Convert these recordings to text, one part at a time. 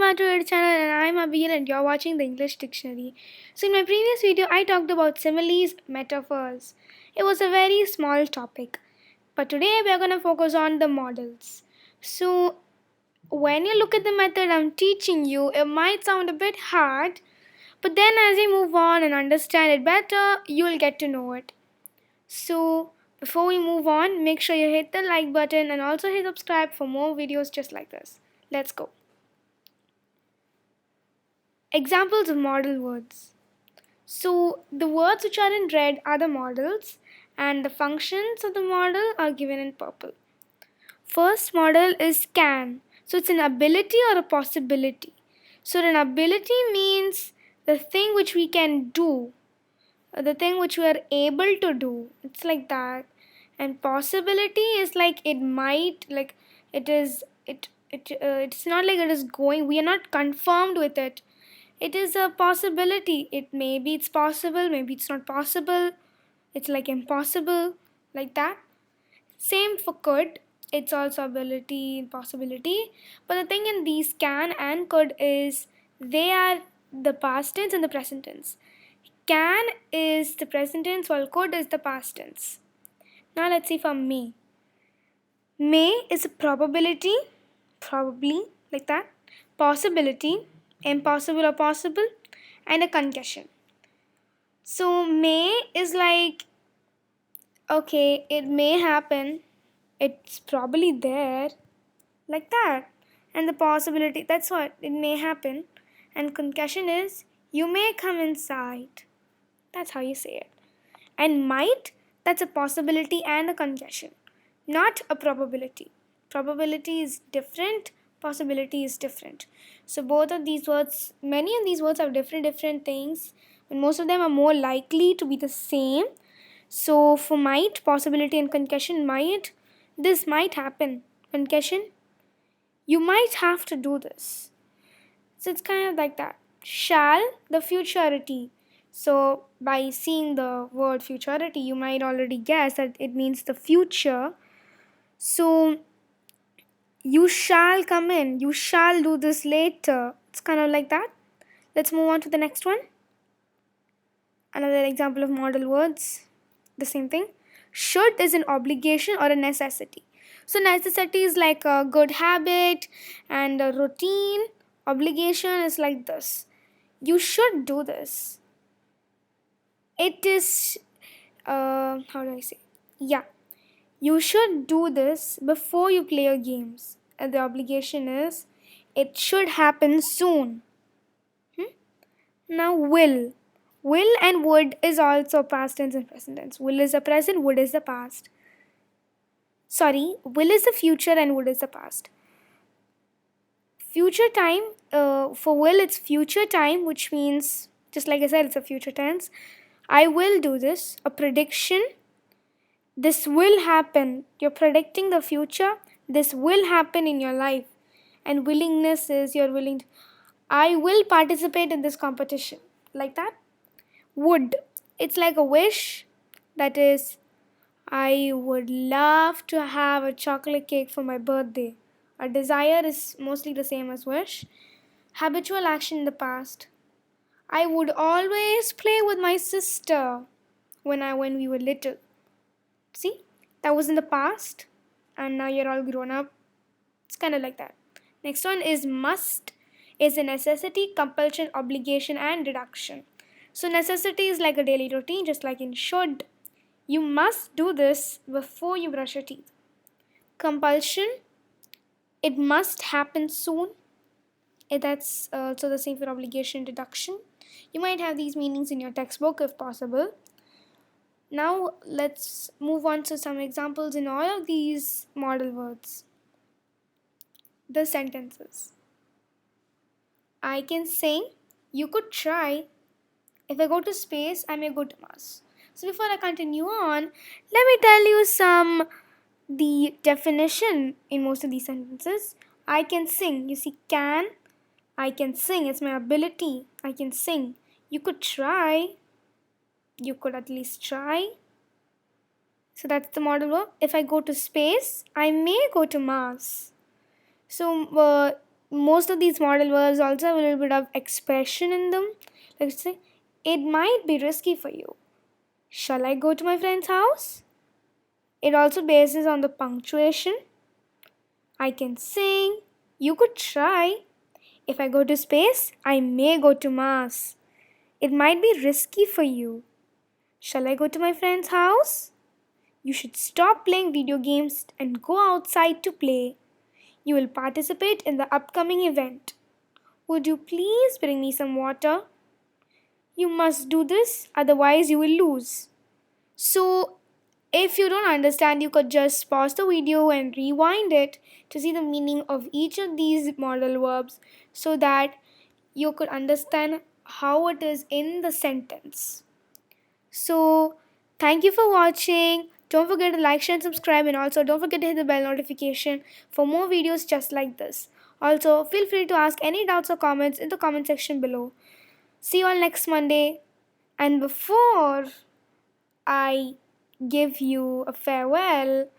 back to our channel and I'm Abir and you're watching the English Dictionary. So in my previous video I talked about similes, metaphors. It was a very small topic. But today we are going to focus on the models. So when you look at the method I'm teaching you, it might sound a bit hard, but then as you move on and understand it better, you'll get to know it. So before we move on, make sure you hit the like button and also hit subscribe for more videos just like this. Let's go. Examples of model words. So the words which are in red are the models and the functions of the model are given in purple. First model is can. So it's an ability or a possibility. So an ability means the thing which we can do, the thing which we are able to do. It's like that. And possibility is like it might, like it is it's not like it is going, we are not confirmed with it. It is a possibility. It maybe it's possible, maybe it's not possible. It's like impossible, like that. Same for could. It's also ability and possibility. But the thing in these can and could is they are the past tense and the present tense. Can is the present tense while could is the past tense. Now let's see for may. May is a probability, probably, like that. Possibility, impossible or possible, and a concussion. So may is like, okay, it may happen, it's probably there, like that. And the possibility, that's what, it may happen. And concussion is, you may come inside. That's how you say it. And might, that's a possibility and a concussion, not a probability. Probability is different, possibility is different. So both of these words, many of these words have different things, and most of them are more likely to be the same. So for might, possibility and concussion, might, this might happen. Concussion, you might have to do this. So it's kind of like that. Shall, the futurity. So by seeing the word futurity, you might already guess that it means the future. So you shall come in, you shall do this later. It's kind of like that. Let's move on to the next one. Another example of model words. The same thing. Should is an obligation or a necessity. So necessity is like a good habit and a routine. Obligation is like this. You should do this. It is, how do I say? Yeah. You should do this before you play your games. And the obligation is, it should happen soon. Now, will. Will and would is also past tense and present tense. Will is the present, would is the past. Sorry, will is the future and would is the past. Future time, for will it's future time, which means, just like I said, it's a future tense. I will do this, a prediction. This will happen. You're predicting the future. This will happen in your life. And willingness is you're willing to, I will participate in this competition. Like that. Would. It's like a wish. That is, I would love to have a chocolate cake for my birthday. A desire is mostly the same as wish. Habitual action in the past. I would always play with my sister when we were little. See, that was in the past, and now you're all grown up. It's kind of like that. Next one is must, is a necessity, compulsion, obligation, and deduction. So necessity is like a daily routine, just like in should. You must do this before you brush your teeth. Compulsion, it must happen soon. That's also the same for obligation, deduction. You might have these meanings in your textbook if possible. Now let's move on to some examples in all of these model words. The sentences. I can sing, you could try. If I go to space, I may go to Mars. So before I continue on, let me tell you the definition in most of these sentences. I can sing. You see, can. I can sing. It's my ability. I can sing. You could try. You could at least try. So that's the model verb. If I go to space, I may go to Mars. So most of these modal verbs also have a little bit of expression in them. Let's say, it might be risky for you. Shall I go to my friend's house? It also bases on the punctuation. I can sing. You could try. If I go to space, I may go to Mars. It might be risky for you. Shall I go to my friend's house? You should stop playing video games and go outside to play. You will participate in the upcoming event. Would you please bring me some water? You must do this, otherwise, you will lose. So, if you don't understand, you could just pause the video and rewind it to see the meaning of each of these modal verbs so that you could understand how it is in the sentence. So, thank you for watching. Don't forget to like, share, and subscribe, and also don't forget to hit the bell notification for more videos just like this. Also, feel free to ask any doubts or comments in the comment section below. See you all next Monday. And before I give you a farewell,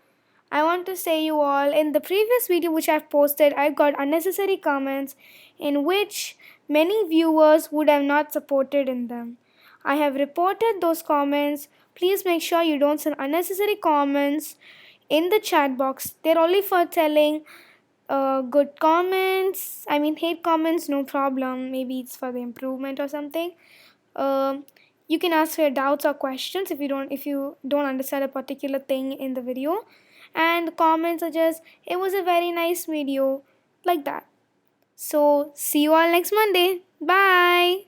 I want to say you all, in the previous video which I've posted, I got unnecessary comments in which many viewers would have not supported in them. I have reported those comments. Please make sure you don't send unnecessary comments in the chat box. They're only for telling good comments. I mean, hate comments, no problem. Maybe it's for the improvement or something. You can ask your doubts or questions if you don't understand a particular thing in the video, and comments are just, it was a very nice video, like that. So see you all next Monday. Bye.